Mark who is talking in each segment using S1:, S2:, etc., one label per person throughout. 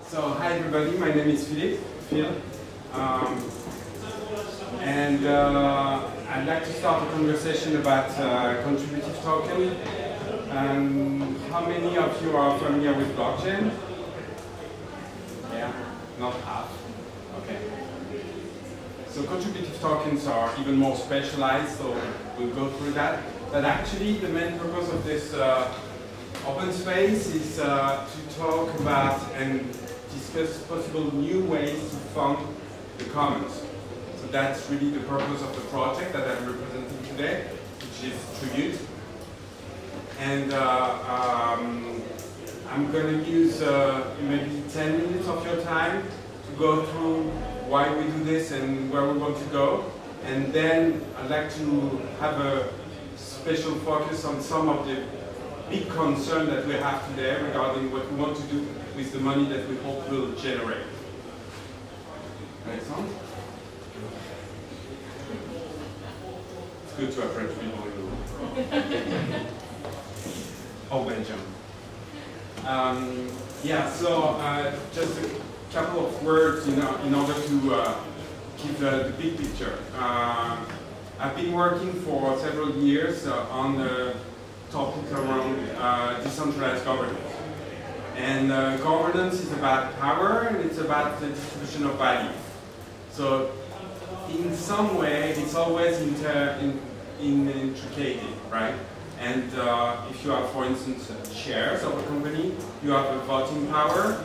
S1: So, hi everybody, my name is Phil. I'd like to start a conversation about contributive token. How many of you are familiar with blockchain? Yeah, not half. Okay. So contributive tokens are even more specialized, so we'll go through that. But actually, the main purpose of this open space is to talk about and discuss possible new ways to fund the commons. So that's really the purpose of the project that I'm representing today, which is Tribute. And I'm going to use maybe 10 minutes of your time to go through why we do this and where we want to go. And then I'd like to have a special focus on some of the big concerns that we have today regarding what we want to do with the money that we hope will generate. Next one. It's good to have French people in the room. Oh, Belgium. Yeah, so just a couple of words in order to give the big picture. I've been working for several years on the topic around decentralized governance. And governance is about power, and it's about the distribution of value. So in some way, it's always intricated, right? And if you have, for instance, shares of a company, you have a voting power,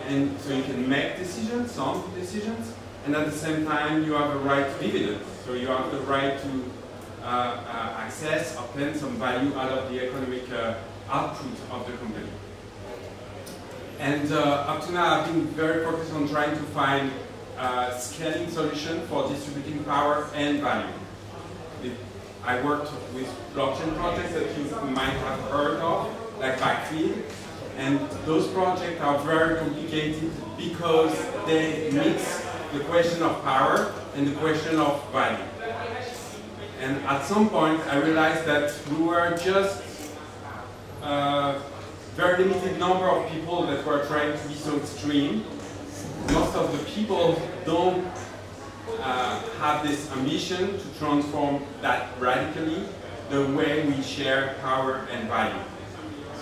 S1: and so you can make decisions, some decisions, and at the same time, you have a right to dividends. So you have the right to access, obtain some value out of the economic output of the company. And up to now, I've been very focused on trying to find a scaling solution for distributing power and value. I worked with blockchain projects that you might have heard of, like Backfield, and those projects are very complicated because they mix the question of power and the question of value. And at some point, I realized that we were just very limited number of people that were trying to be so extreme. Most of the people don't have this ambition to transform that radically the way we share power and value.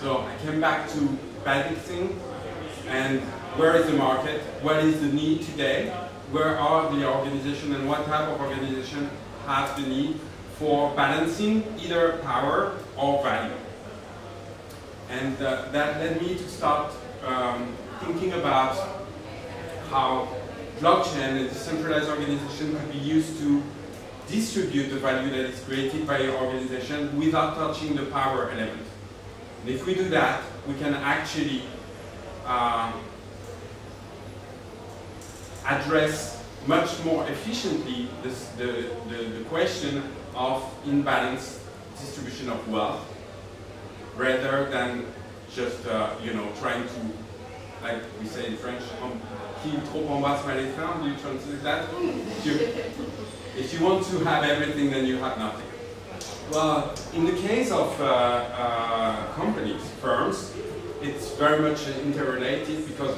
S1: So I came back to basic things, and where is the market? What is the need today? Where are the organizations, and what type of organization has the need for balancing either power or value? And that led me to start thinking about how blockchain and decentralized organization could be used to distribute the value that is created by your organization without touching the power element. And if we do that, we can actually address much more efficiently the question of imbalanced distribution of wealth, rather than just trying to, like we say in French, qui trop embrasse mal les fins. Do you translate that? If you want to have everything, then you have nothing. Well, in the case of companies, firms, it's very much interrelated because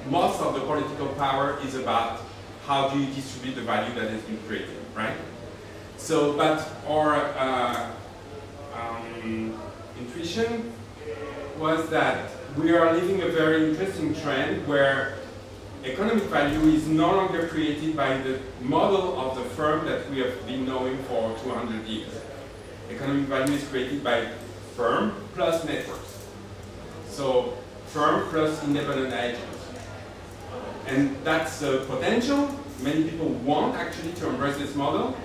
S1: most of the political power is about how do you distribute the value that has been created, right? So, but our intuition was that we are living a very interesting trend where economic value is no longer created by the model of the firm that we have been knowing for 200 years. Economic value is created by firm plus networks. So firm plus independent agents. And that's the potential. Many people want actually to embrace this model,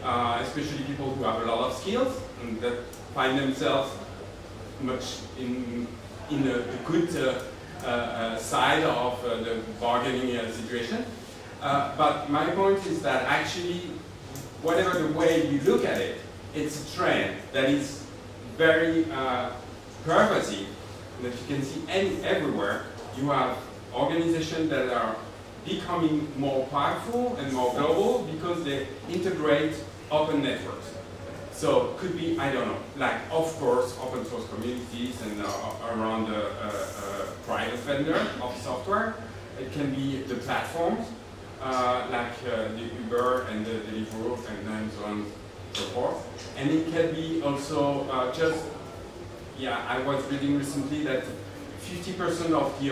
S1: especially people who have a lot of skills and that find themselves much in the good side of the bargaining situation. But my point is that actually, whatever the way you look at it, it's a trend that is very pervasive, that you can see everywhere. You have organizations that are becoming more powerful and more global because they integrate open networks. So it could be, I don't know, like of course open source communities and around a private vendor of software, It can be the platforms, like the Uber and the Deliveroo and so on and so forth. And it can be also I was reading recently that 50% of the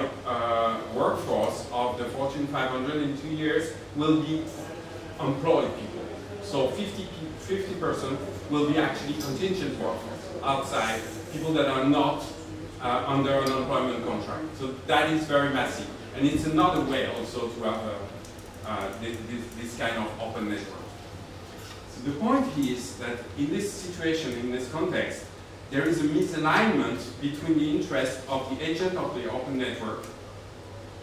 S1: workforce of the Fortune 500 in 2 years will be employed people. So 50% will be actually contingent workforce, outside, people that are not under an employment contract. So that is very massive. And it's another way also to have this kind of open network. So the point is that in this situation, in this context, there is a misalignment between the interest of the agent of the open network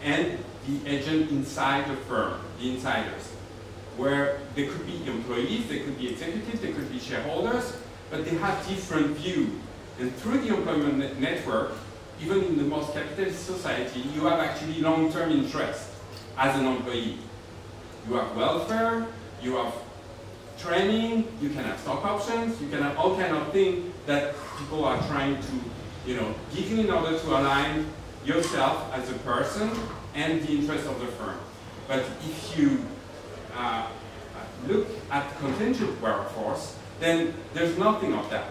S1: and the agent inside the firm, the insiders, where they could be employees, they could be executives, they could be shareholders, but they have different views. And through the employment network, even in the most capitalist society, you have actually long-term interest as an employee. You have welfare, you have training, you can have stock options, you can have all kind of things that people are trying to, give you in order to align yourself as a person and the interest of the firm. But if you look at contingent workforce, then there's nothing of that.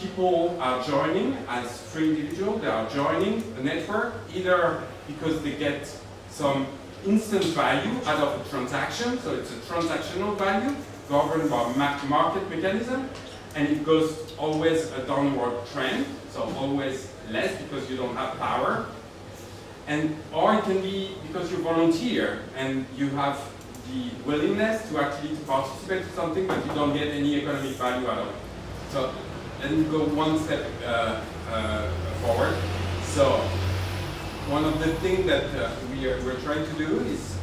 S1: People are joining as free individuals, they are joining a network either because they get some instant value out of a transaction, so it's a transactional value governed by market mechanism, and it goes always a downward trend, so always less because you don't have power. Or it can be because you volunteer and you have the willingness to actually participate in something, but you don't get any economic value out of it. So let me go one step forward. So one of the things that we're trying to do is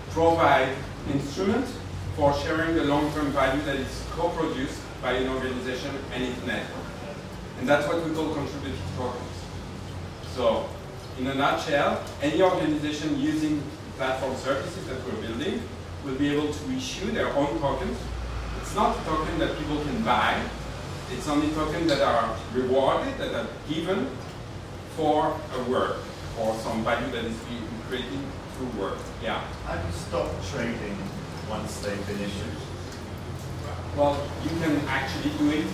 S1: provide instruments for sharing the long-term value that is co-produced by an organization and its network. And that's what we call contributive tokens. So in a nutshell, any organization using platform services that we're building will be able to issue their own tokens. It's not a token that people can buy. It's only tokens that are rewarded, that are given for a work, or some value that is being created through work. Yeah?
S2: How do you stop trading once they've been issued?
S1: Well, you can actually do it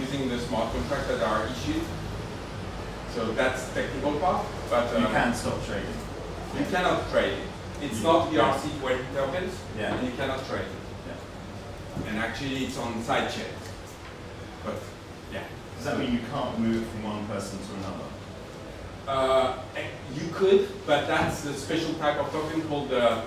S1: using the smart contracts that are issued. So that's the technical part. But
S2: you can stop trading.
S1: You cannot trade it. It's not ERC20 tokens, and you cannot trade it. Yeah. And actually, it's on side chains. But yeah.
S2: Does that mean you can't move from one person to another?
S1: You could, but that's a special type of token called the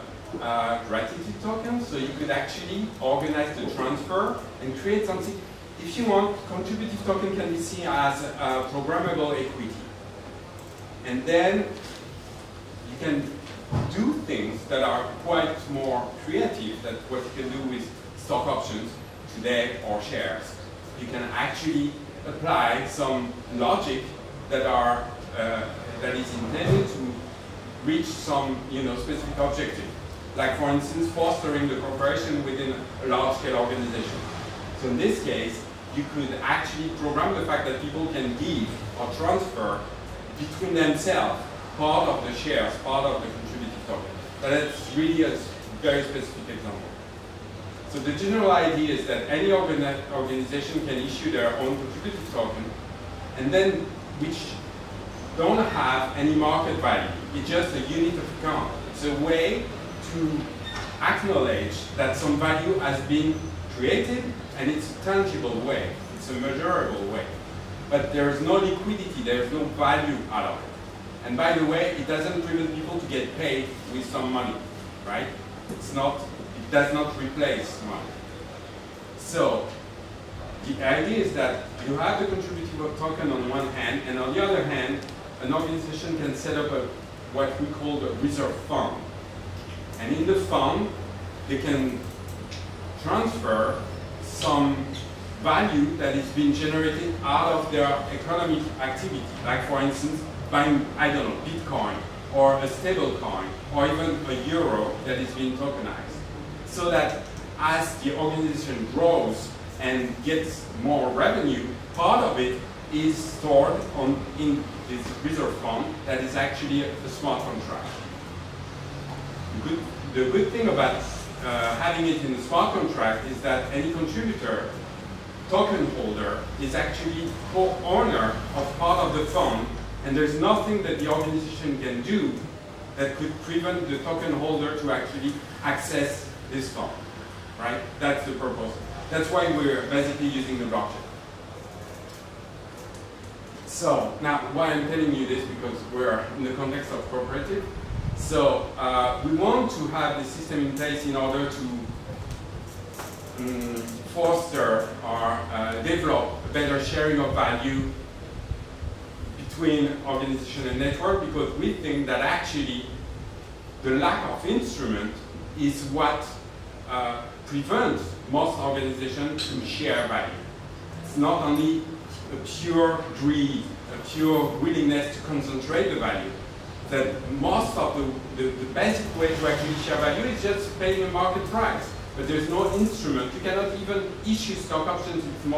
S1: gratitude token. So you could actually organize the transfer and create something. If you want, contributive token can be seen as a programmable equity. And then you can do things that are quite more creative than what you can do with stock options today or shares. You can actually apply some logic that are that is intended to reach some specific objective. Like for instance, fostering the cooperation within a large-scale organization. So in this case, you could actually program the fact that people can give or transfer between themselves part of the shares, part of the contributive token. But it's really a very specific example. So the general idea is that any organization can issue their own contributive token, and then which don't have any market value. It's just a unit of account. It's a way to acknowledge that some value has been created, and it's a tangible way. It's a measurable way. But there is no liquidity, there is no value out of it. And by the way, it doesn't prevent people to get paid with some money, right? It does not replace money. So the idea is that you have the contributive token on one hand, and on the other hand, an organization can set up what we call the reserve fund. And in the fund, they can transfer some value that is being generated out of their economic activity. Like for instance, buying, I don't know, Bitcoin, or a stable coin, or even a euro that is being tokenized. So that as the organization grows and gets more revenue, part of it is stored in this reserve fund that is actually a smart contract. The good thing about having it in a smart contract is that any contributor, token holder, is actually co-owner of part of the fund, and there's nothing that the organization can do that could prevent the token holder to actually access this fund, right? That's the purpose. That's why we're basically using the blockchain. So now, why I'm telling you this, because we're in the context of cooperative. So we want to have the system in place in order to foster or develop a better sharing of value between organization and network, because we think that actually the lack of instrument is what prevents most organizations to share value. It's not only a pure greed, a pure willingness to concentrate the value, that most of the basic way to actually share value is just paying a market price. But there's no instrument. You cannot even issue stock options in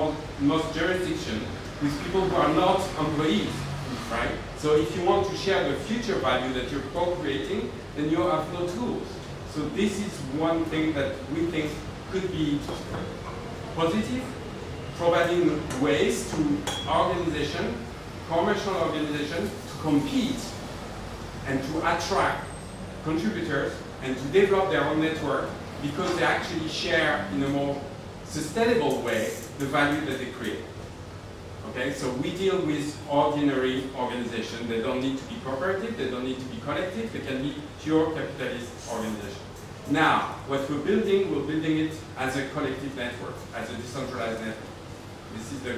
S1: most jurisdictions with people who are not employees, right? So if you want to share the future value that you're co-creating, then you have no tools. So this is one thing that we think could be positive, providing ways to organization, commercial organizations, to compete and to attract contributors and to develop their own network, because they actually share in a more sustainable way the value that they create. Okay, so we deal with ordinary organizations. They don't need to be cooperative, they don't need to be collective, they can be pure capitalist organizations. Now, what we're building it as a collective network, as a decentralized network. This is the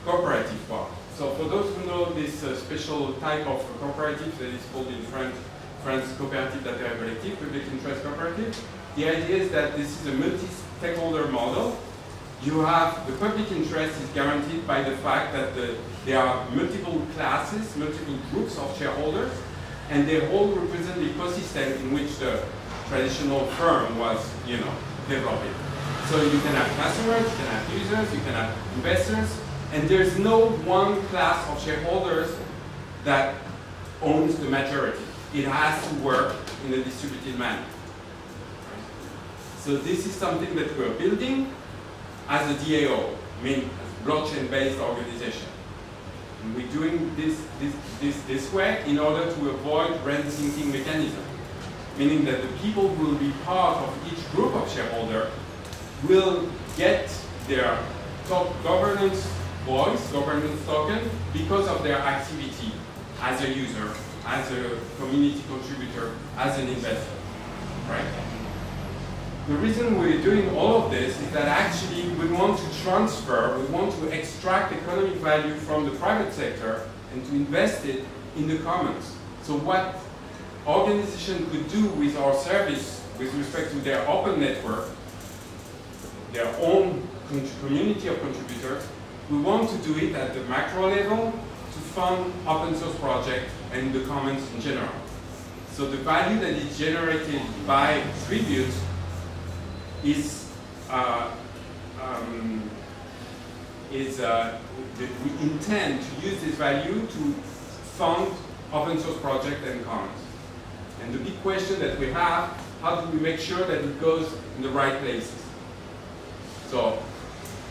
S1: cooperative part. So for those who know this special type of cooperative that is called in France coopérative d'intérêt collectif, public interest cooperative, the idea is that this is a multi-stakeholder model. You have the public interest is guaranteed by the fact that there are multiple classes, multiple groups of shareholders, and they all represent the ecosystem in which the traditional firm was, developing. So you can have customers, you can have users, you can have investors, and there's no one class of shareholders that owns the majority. It has to work in a distributed manner. So this is something that we're building as a DAO, as a blockchain-based organization. And we're doing this way in order to avoid rent sinking mechanism, meaning that the people who will be part of each group of shareholders will get their top governance voice, governance token, because of their activity as a user, as a community contributor, as an investor, right? The reason we're doing all of this is that actually we want to transfer, we want to extract economic value from the private sector and to invest it in the commons. So what organizations could do with our service with respect to their open network, their own community of contributors, we want to do it at the macro level to fund open source projects and the commons in general. So the value that is generated by Tribute is we intend to use this value to fund open source projects and commons. And the big question that we have, how do we make sure that it goes in the right places? So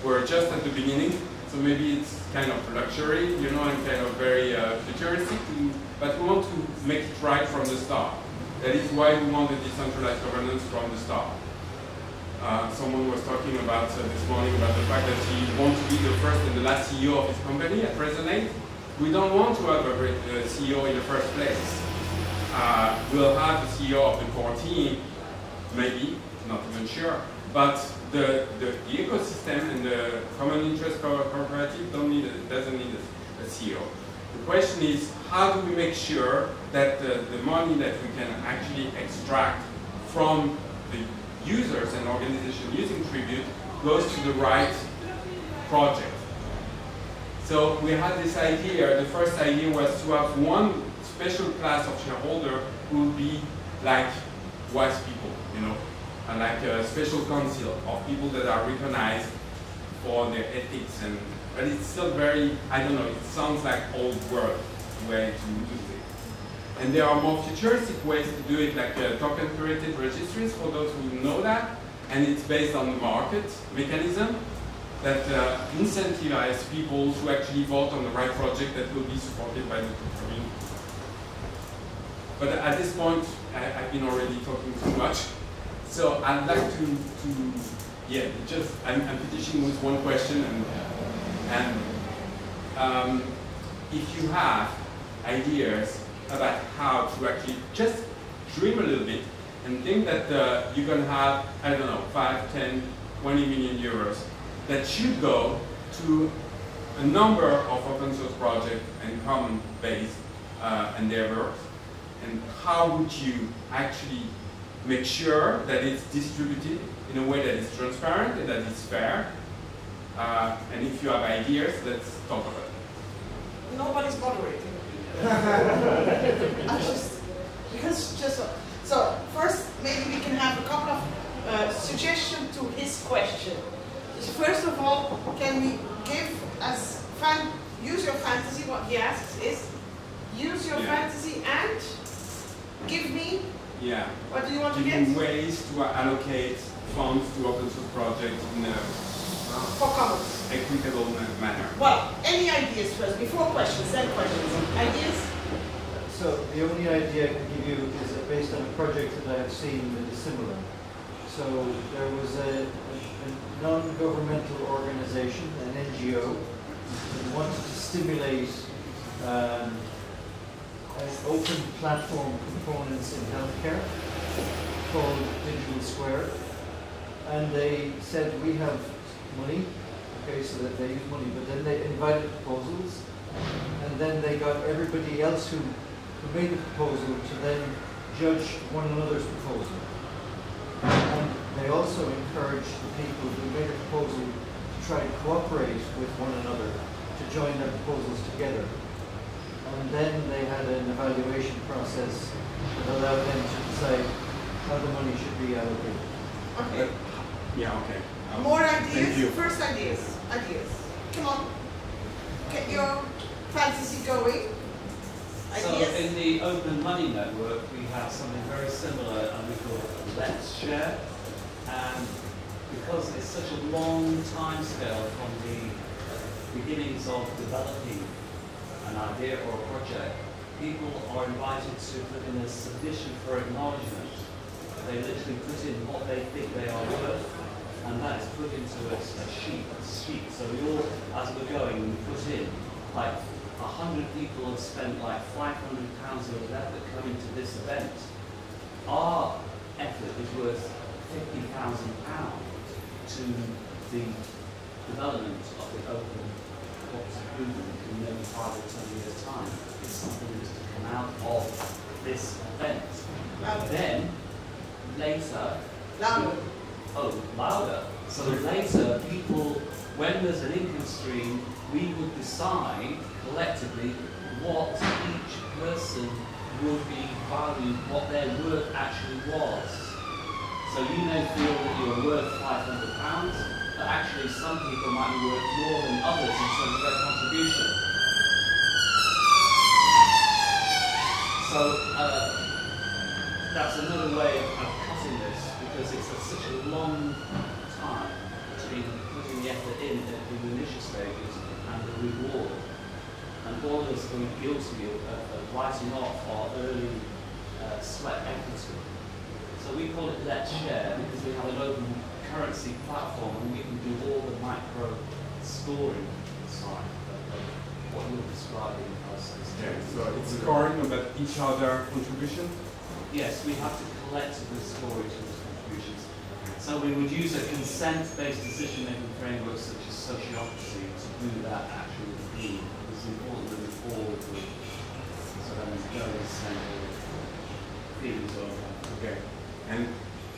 S1: we're just at the beginning, so maybe it's kind of luxury, and kind of very futuristic, but we want to make it right from the start. That is why we want the decentralized governance from the start. Someone was talking about this morning about the fact that he wants to be the first and the last CEO of his company at Resonate. We don't want to have a CEO in the first place. We'll have the CEO of the core team, maybe, not even sure. But the ecosystem and the common interest cooperative doesn't need a CEO. The question is, how do we make sure that the money that we can actually extract from the users and organizations using Tribute goes to the right project? So we had this idea, the first idea was to have one special class of shareholder who will be like wise people, and like a special council of people that are recognized for their ethics and but it's still very, I don't know, it sounds like old world way to do it. And there are more futuristic ways to do it, like token-curated registries for those who know that, and it's based on the market mechanism that incentivize people to actually vote on the right project that will be supported by the community. But at this point, I've been already talking too much. So I'd like I'm finishing with one question, and if you have ideas about how to actually just dream a little bit and think that you're going to have, I don't know, 5, 10, 20 million euros that should go to a number of open source projects and common-based endeavors, and how would you actually make sure that it's distributed in a way that is transparent and that is fair? And if you have ideas, let's talk about it.
S3: Nobody's moderating. So first, maybe we can have a couple of suggestions to his question. So first of all, can we give as use your fantasy? What he asks is, use your fantasy and give me.
S1: Yeah.
S3: What do you want to get?
S1: Ways to allocate funds to open source projects in a
S3: for comments.
S1: Equitable manner.
S3: Well, any ideas first, before questions, then questions. Ideas?
S4: So the only idea I can give you is based on a project that I have seen that is similar. So there was a non-governmental organization, an NGO, that wanted to stimulate open platform components in healthcare called Digital Square. And they said, we have money, okay, so that they use money, but then they invited proposals, and then they got everybody else who made the proposal to then judge one another's proposal. And they also encouraged the people who made a proposal to try to cooperate with one another, to join their proposals together. And then they had an evaluation process that allowed them to decide how the money should be allocated.
S3: Okay.
S1: Yeah, okay.
S3: More ideas? First ideas. Ideas. Come on. Get your fantasy going. Ideas?
S5: So in the Open Money Network, we have something very similar, and we call it Let's Share. And because it's such a long time scale from the beginnings of developing an idea or a project, people are invited to put in a submission for acknowledgement. They literally put in what they think they are worth, and that is put into a sheet. So we all, as we're going, we put in, like 100 people have spent like £500 of effort coming to this event. Our effort is worth £50,000 to the development of the open cooperative movement in maybe 5 or 10 years' time. It's something that is to come out of this event. Then, later, louder. So later, people, when there's an income stream, we would decide collectively what each person would be valued, what their worth actually was. So you may feel that you're worth £500, but actually some people might be worth more than others in terms of their contribution. So that's another way of cutting this, because it's such a long time between putting the effort in at the initial stages and the reward. And all of us are guilty of writing off our early sweat equity. So we call it Let's Share because we have an open currency platform and we can do all the micro scoring side of what you're describing as.
S1: Yeah, so it's scoring about each other contribution?
S5: Yes, we have to collectively score each other's contributions. So we would use a consent-based decision-making framework such as sociocracy to do that actually with the it's important that we all agree. So then there's no central feelings on that.
S1: Okay. And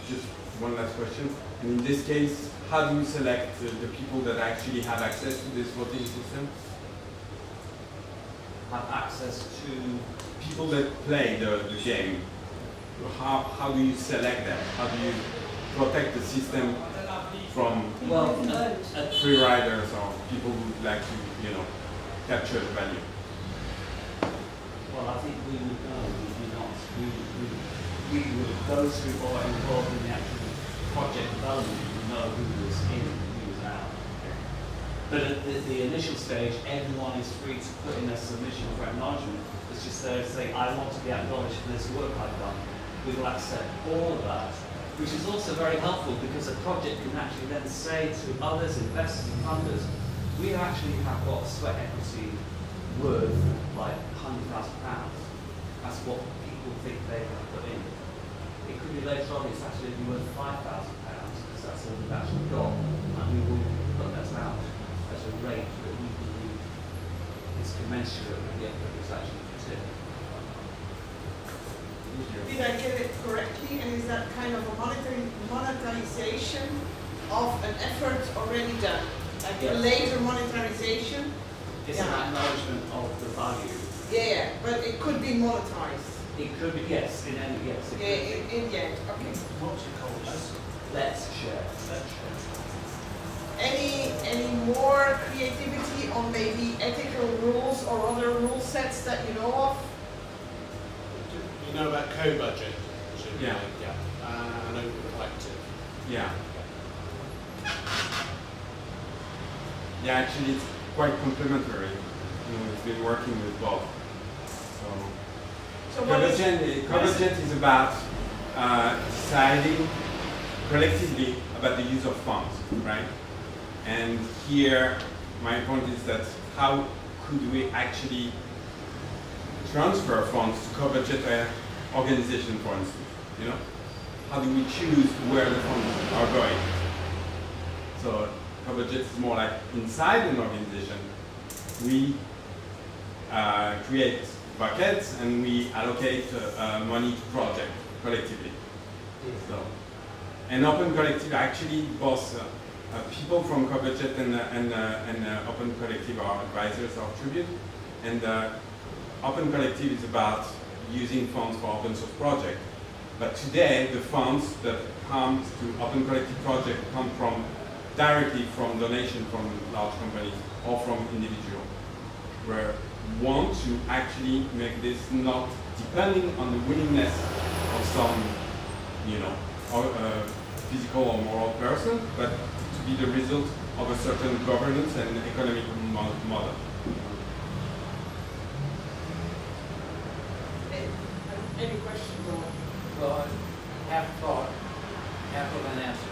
S1: just one last question. And in this case, how do you select the people that actually have access to this voting system?
S5: Have access to
S1: people that play the game. How do you select them? How do you protect the system from free riders or people who would like to, you know, capture the value?
S5: Well, I think we would know, we do not. We would, those who are involved in the actual project development would know who was in and who was out. But at the initial stage, everyone is free to put in a submission for acknowledgement. It's just there to say, I want to be acknowledged for this work I've done. We will accept all of that, which is also very helpful because a project can actually then say to others, investors and funders, we actually have got sweat equity worth like £100,000. That's what people think they can put in. It could be later on it's actually worth £5,000 because that's all we've actually got, and we will put that out at a rate that we believe is commensurate with the effort that's actually put in.
S3: Did I get it correctly? And is that kind of a monetization of an effort already done? Like a later monetization?
S5: It's an acknowledgement of the value.
S3: Yeah, but it could be monetized.
S5: It could be, yes, in any, yes.
S3: In the end, okay.
S5: What's it called? Let's share. Let's share.
S3: Any more creativity on maybe ethical rules or other rule sets that you know of?
S6: You know about co-budget?
S1: Yeah.
S6: And open collective.
S1: Yeah. Yeah, actually it's quite complementary. You know, it's been working with both. So Convergent is about deciding collectively about the use of funds, right? And here, my point is that how could we actually transfer funds to co-budget organization, for instance? You know, how do we choose where the funds are going? So co-budget is more like inside an organization. We create buckets and we allocate money to project collectively. So, and Open Collective actually both people from co-budget and Open Collective are advisors of Tribute, and Open Collective is about using funds for open source project. But today the funds that come to Open Collective project come directly from donation from large companies or from individuals. Where want to actually make this not depending on the willingness of some, you know, physical or moral person, but to be the result of a certain governance and economic model.
S3: Any questions?
S7: Well, half thought, half of an answer.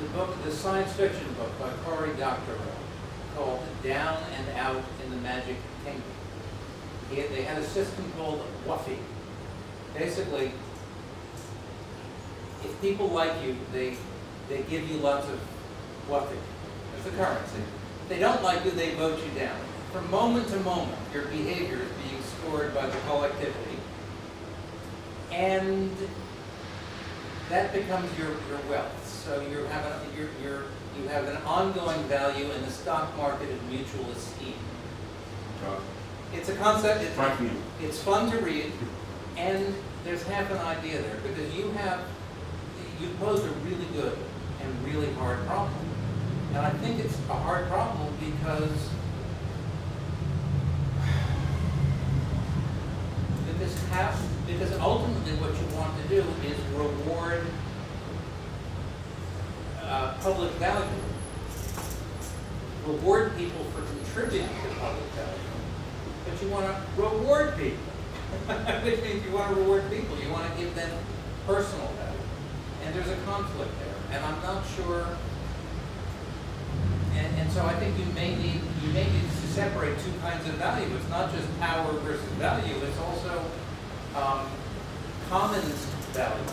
S7: The book, the science fiction book by Cory Doctorow, called Down and Out in the Magic Kingdom. They had a system called Wuffy. Basically, if people like you, they give you lots of Wuffy. It's the currency. If they don't like you, they vote you down. From moment to moment, your behavior is being scored by the collectivity. And that becomes your wealth. So you have an ongoing value in the stock market of mutual esteem. It's a concept. It's fun to read, and there's half an idea there because you posed a really good and really hard problem, and I think it's a hard problem because ultimately what you want to do is reward public value. Reward people for contributing to public value. But you want to reward people. Which means you want to reward people. You want to give them personal value. And there's a conflict there. And I'm not sure. And so I think you may need to separate two kinds of value. It's not just power versus value. It's also commons value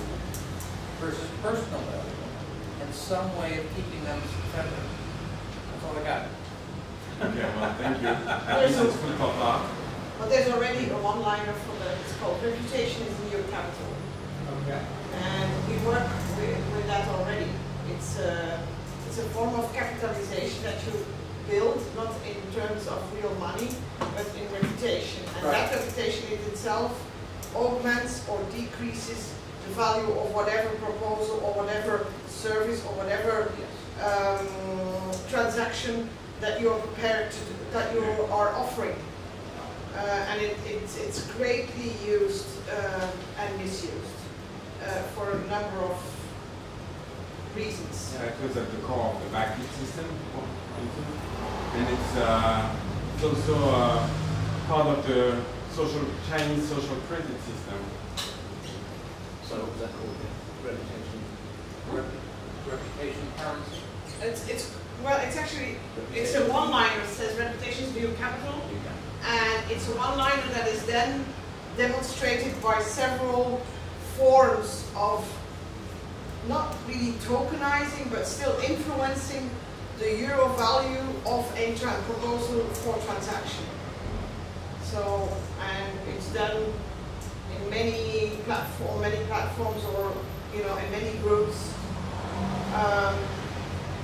S7: versus personal value. And some way of keeping them separate. That's all I got.
S1: Okay, well, thank you.
S3: But there's already a one-liner for it's called reputation is new capital.
S7: Okay.
S3: And we work with that already. It's a form of capitalization that you build, not in terms of real money, but in reputation. And that reputation in itself augments or decreases the value of whatever proposal or whatever service or whatever transaction that you are prepared to do, that you are offering. And it's greatly used and misused for a number of reasons.
S1: Yeah, it was at the core of the backlink system, and it's also part of the Chinese social credit system.
S7: So what was that called? Reputation currency?
S3: Well, it's actually, it's a one-liner that says reputation is new capital, and it's a one-liner that is then demonstrated by several forms of not really tokenizing, but still influencing the euro value of a proposal for transaction. So, and it's done in many platforms, or in many groups.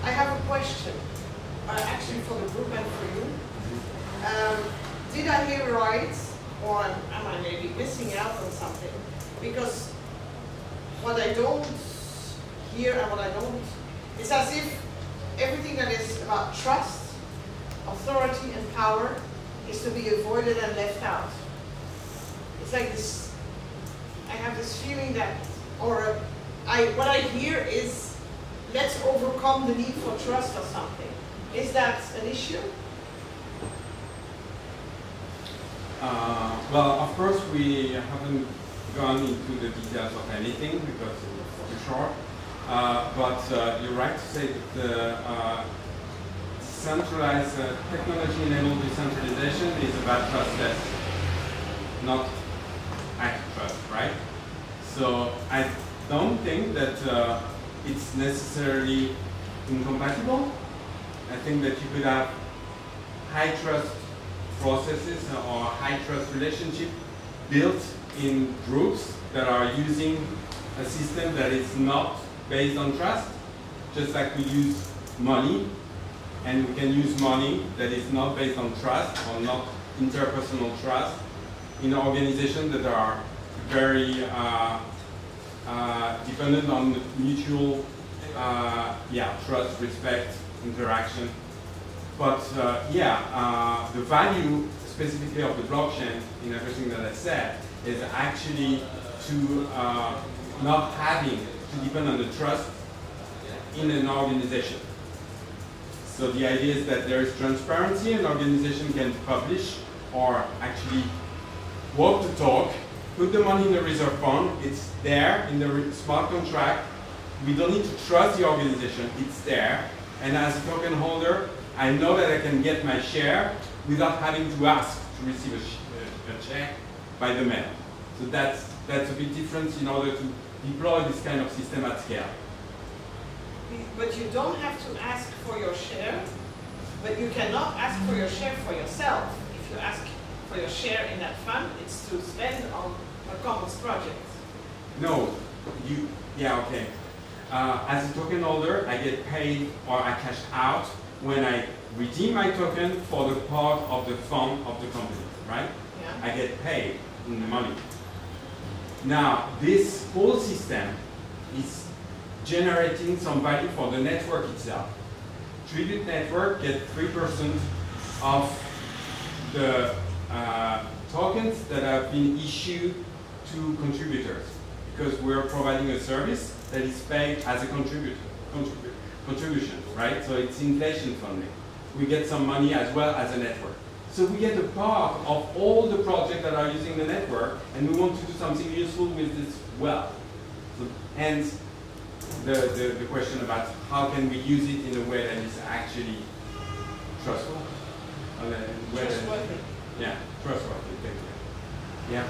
S3: I have a question, actually for the group and for you. Did I hear right, or am I maybe missing out on something? Because what I don't hear and what I don't, it's as if everything that is about trust, authority and power is to be avoided and left out. It's like this, I have this feeling that, or what I hear is, let's overcome the need for trust or something. Is that an issue?
S1: Well, of course, we haven't gone into the details of anything because it's too short. But you're right to say that the centralized technology-enabled decentralization is about trustless, not active trust, right? So I don't think that it's necessarily incompatible. I think that you could have high trust processes or high trust relationship built in groups that are using a system that is not based on trust, just like we use money, and we can use money that is not based on trust or not interpersonal trust in organizations that are very dependent on mutual trust, respect, interaction. But the value specifically of the blockchain in everything that I said is actually to not having to depend on the trust in an organization. So the idea is that there is transparency, an organization can publish or actually walk the talk, put the money in the reserve fund, it's there in the smart contract. We don't need to trust the organization, it's there. And as a token holder, I know that I can get my share without having to ask to receive a check by the mail. So that's a big difference in order to deploy this kind of system at scale.
S3: But you don't have to ask for your share, but you cannot ask for your share for yourself. If you ask for your share in that fund, it's to spend on a commons project.
S1: No, okay. As a token holder, I get paid or I cash out when I redeem my token for the part of the fund of the company, right?
S3: Yeah.
S1: I get paid in the money. Now, this whole system is generating some value for the network itself. Tribute network get 3% of the tokens that have been issued to contributors, because we're providing a service that is paid as a contribution, right? So it's inflation funding. We get some money as well as a network. So we get a part of all the projects that are using the network, and we want to do something useful with this wealth. So, hence, the question about how can we use it in a way that is actually trustful.
S3: Trustworthy.
S1: Yeah, trustworthy. Thank you. Yeah.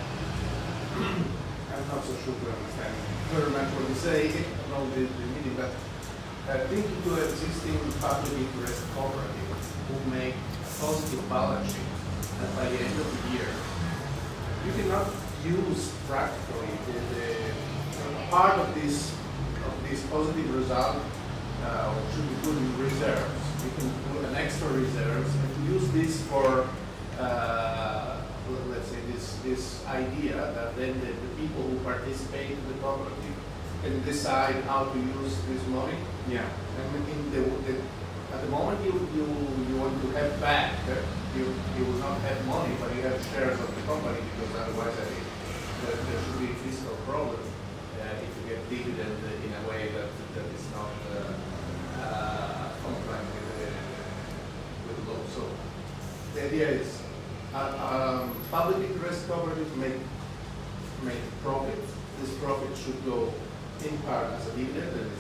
S8: I'm not so sure to understand very much what you say about the meeting, but thinking to existing public interest cooperatives who make a positive balance sheet, and by the end of the year, you cannot use practically the part of this positive result should be put in reserves. You can put an extra reserves and use this for let's say this idea that then the people who participate in the cooperative can decide how to use this money.
S1: Yeah.
S8: And at the moment you want to have back, you will not have money, but you have shares of the company, because otherwise there should be a fiscal problem if you get dividend in a way that is not compliant with the law. So the idea is public interest cooperative make profit. This profit should go in part as a dividend, and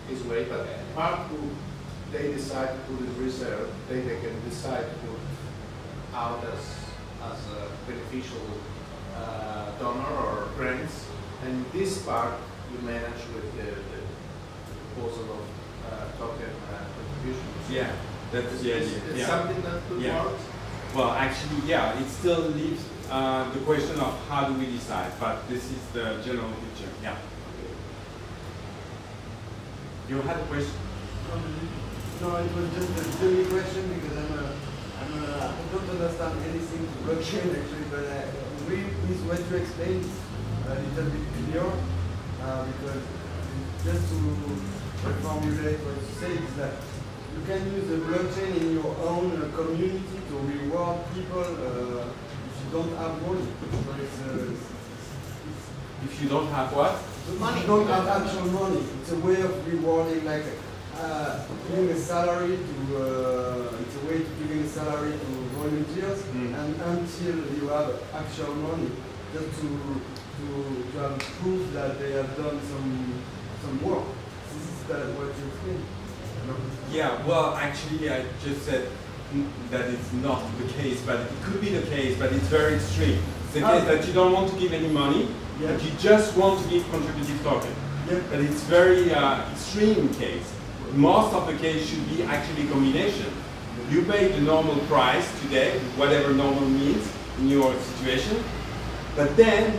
S8: is way, but part who they decide to put in reserve, they can decide to put out as a beneficial donor or grants, and this part you manage with the proposal of token contributions.
S1: Yeah, that's the idea.
S8: It's something that could work.
S1: Well, actually, yeah, it still leaves the question of how do we decide, but this is the general picture. Yeah. You had a question?
S9: No, it was just a silly question because I don't understand anything to blockchain actually, but I agree with what you explained a little bit clear, because just to reformulate what you said is that you can use the blockchain in your own community to reward people if you don't have money. So
S1: if you don't have what?
S9: Money. If you don't have actual money, it's a way of rewarding, like giving a salary to, it's a way to giving a salary to volunteers, and until you have actual money, just to have proof that they have done some work. This is what you explained.
S1: Yeah, well, actually, I just said that it's not the case, but it could be the case, but it's very extreme. It's the case that you don't want to give any money, but you just want to give contributive token. But it's very extreme case. Most of the case should be actually a combination. You pay the normal price today, whatever normal means in your situation, but then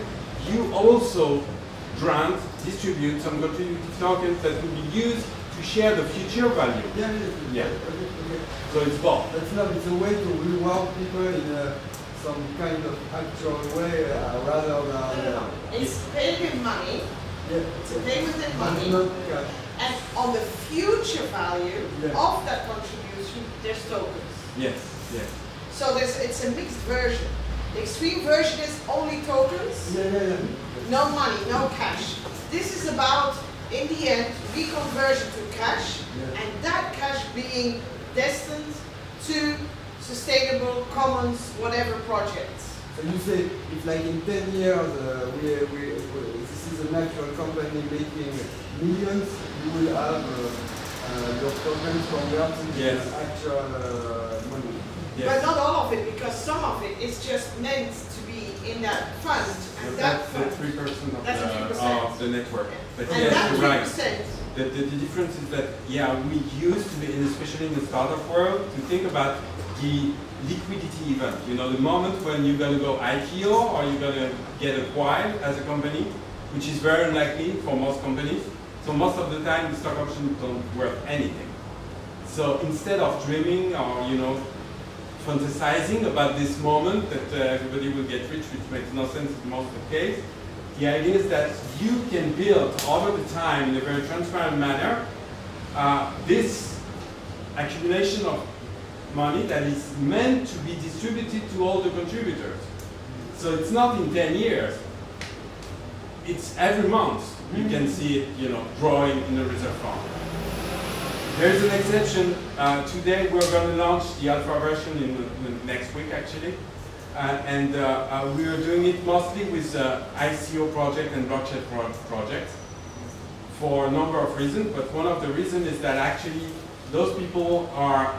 S1: you also distribute some contributive tokens that will be used to share the future value.
S9: Yeah.
S1: So it's both.
S9: It's a way to reward people in some kind of actual way, rather than...
S3: No. It's paying him money. It's a payment in money.
S9: Not cash.
S3: And on the future value of that contribution, there's tokens.
S1: Yes.
S3: So it's a mixed version. The extreme version is only tokens, no money, no cash. This is about, in the end, reconversion to cash, and that cash being destined to sustainable commons, whatever projects.
S9: So you say, if like in 10 years, this is an actual company making millions, you will have your tokens converted to actual money.
S3: But not all of it, because some of it is just meant to be in that fund, and
S1: that's the 3% of the network. But
S3: and
S1: yes, you're right.
S3: 3%.
S1: The difference is that, we used to be, especially in the startup world, to think about the liquidity event. You know, the moment when you're going to go IPO or you're going to get acquired as a company, which is very unlikely for most companies. So most of the time, the stock options don't worth anything. So instead of dreaming or, fantasizing about this moment that everybody will get rich, which makes no sense in most of the case, the idea is that you can build over the time in a very transparent manner this accumulation of money that is meant to be distributed to all the contributors. So it's not in 10 years. It's every month you can see it, growing in the reserve fund. There's an exception. Today we're going to launch the alpha version in next week, actually. And we are doing it mostly with ICO project and blockchain projects for a number of reasons. But one of the reasons is that actually those people are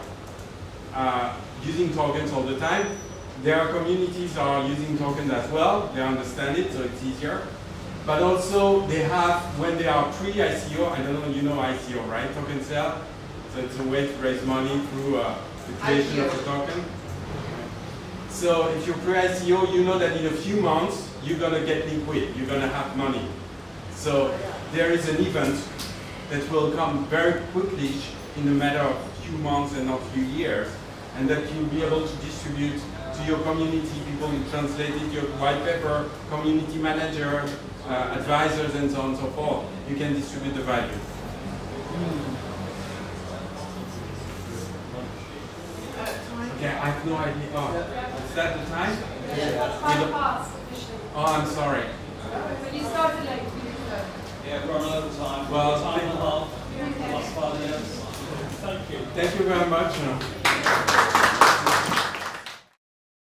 S1: using tokens all the time. Their communities are using tokens as well. They understand it, so it's easier. But also they have, when they are pre-ICO, I don't know, you know ICO, right? Token sale. So it's a way to raise money through the creation of a token. So if you're pre-ICO, you know that in a few months, you're going to get liquid. You're going to have money. So there is an event that will come very quickly in a matter of a few months and not a few years, and that you'll be able to distribute to to your community, people who translated your white paper, community managers, advisors, and so on and so forth. You can distribute the value. Okay, I have no idea. Oh, is that the time?
S10: Yeah.
S1: Oh, I'm sorry.
S10: But you started late.
S5: Yeah, we're on over time.
S1: Well,
S5: time and a half. Last 5 minutes. Thank you.
S1: Thank you very much.